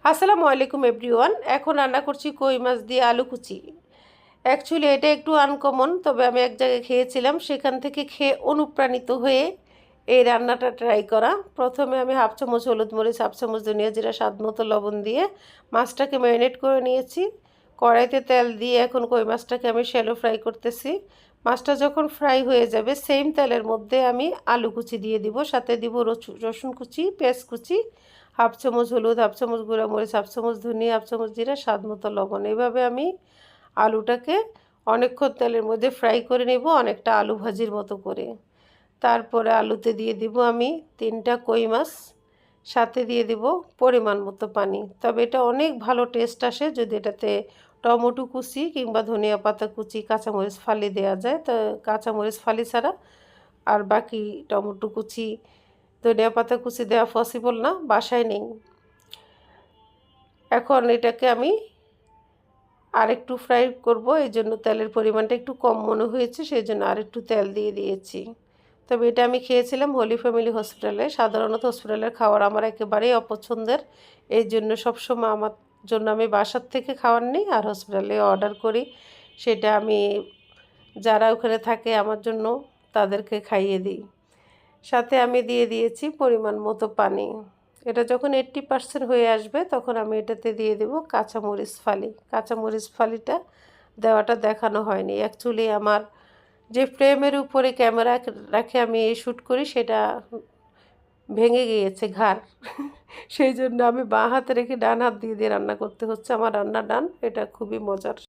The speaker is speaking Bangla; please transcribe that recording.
আসসালামু আলাইকুম এভরিওয়ান। এখন রান্না করছি কই মাছ দিয়ে আলু কুচি। অ্যাকচুয়ালি এটা একটু আনকমন, তবে আমি এক জায়গায় খেয়েছিলাম, সেখান থেকে খেয়ে অনুপ্রাণিত হয়ে এই রান্নাটা ট্রাই করা। প্রথমে আমি হাফ চামচ হলুদ মরিচ, হাফ চামচ ধনিয়া জিরা, স্বাদ মতো লবণ দিয়ে মাছটাকে ম্যারিনেট করে নিয়েছি। কড়াইতে তেল দিয়ে এখন কই মাছটাকে আমি শ্যালো ফ্রাই করতেছি। মাছটা যখন ফ্রাই হয়ে যাবে সেম তেলের মধ্যে আমি আলু কুচি দিয়ে দিব, সাথে দিব রসুন কুচি, পেঁয়াজ কুচি, হাফ চামচ হলুদ, হাফ চামচ গুঁড়া মরিচ, হাফ চামচ ধনিয়া, হাফ চামচ জিরা, স্বাদ মতো লবণ। এইভাবে আমি আলুটাকে অনেকক্ষণ তেলের মধ্যে ফ্রাই করে নেব, অনেকটা আলু ভাজির মতো করে। তারপরে আলুতে দিয়ে দিব আমি 3টা কই মাছ, সাথে দিয়ে দিব পরিমাণ মতো পানি। তবে এটা অনেক ভালো টেস্ট আসে যদি এটাতে টমেটো কুচি কিংবা ধনিয়া পাতা কুচি, কাঁচামরিচ ফালি দেওয়া যায়। তো কাঁচামরিচ ফালি ছাড়া আর বাকি টমেটো কুচি, ধনিয়া পাতা কুচি দেওয়া পসিবল না, বাসায় নেই। এখন এটাকে আমি আরেকটু ফ্রাই করব, এই জন্য তেলের পরিমাণটা একটু কম মনে হয়েছে, সেই জন্য আরেকটু তেল দিয়ে দিয়েছি। তবে এটা আমি খেয়েছিলাম হোলি ফ্যামিলি হসপিটালে। সাধারণত হসপিটালের খাবার আমার একেবারেই অপছন্দের, এই জন্য সবসময় আমার জন্য আমি বাসার থেকে খাবার নিই আর হসপিটালে অর্ডার করি। সেটা আমি যারা ওখানে থাকে আমার জন্য তাদেরকে খাইয়ে দিই। সাথে আমি দিয়ে দিয়েছি পরিমাণ মতো পানি। এটা যখন 80% হয়ে আসবে তখন আমি এটাতে দিয়ে দেব কাঁচামরিচ ফালি। কাঁচামরিচ ফালিটা দেওয়াটা দেখানো হয়নি। অ্যাকচুয়ালি আমার যে ফ্রেমের উপরে ক্যামেরা রাখে আমি শ্যুট করি সেটা ভেঙে গিয়েছে ঘাড়। সেই জন্য আমি বাঁ হাতে রেখে ডান হাত দিয়ে দিয়ে রান্না করতে হচ্ছে। আমার রান্না ডান, এটা খুবই মজার।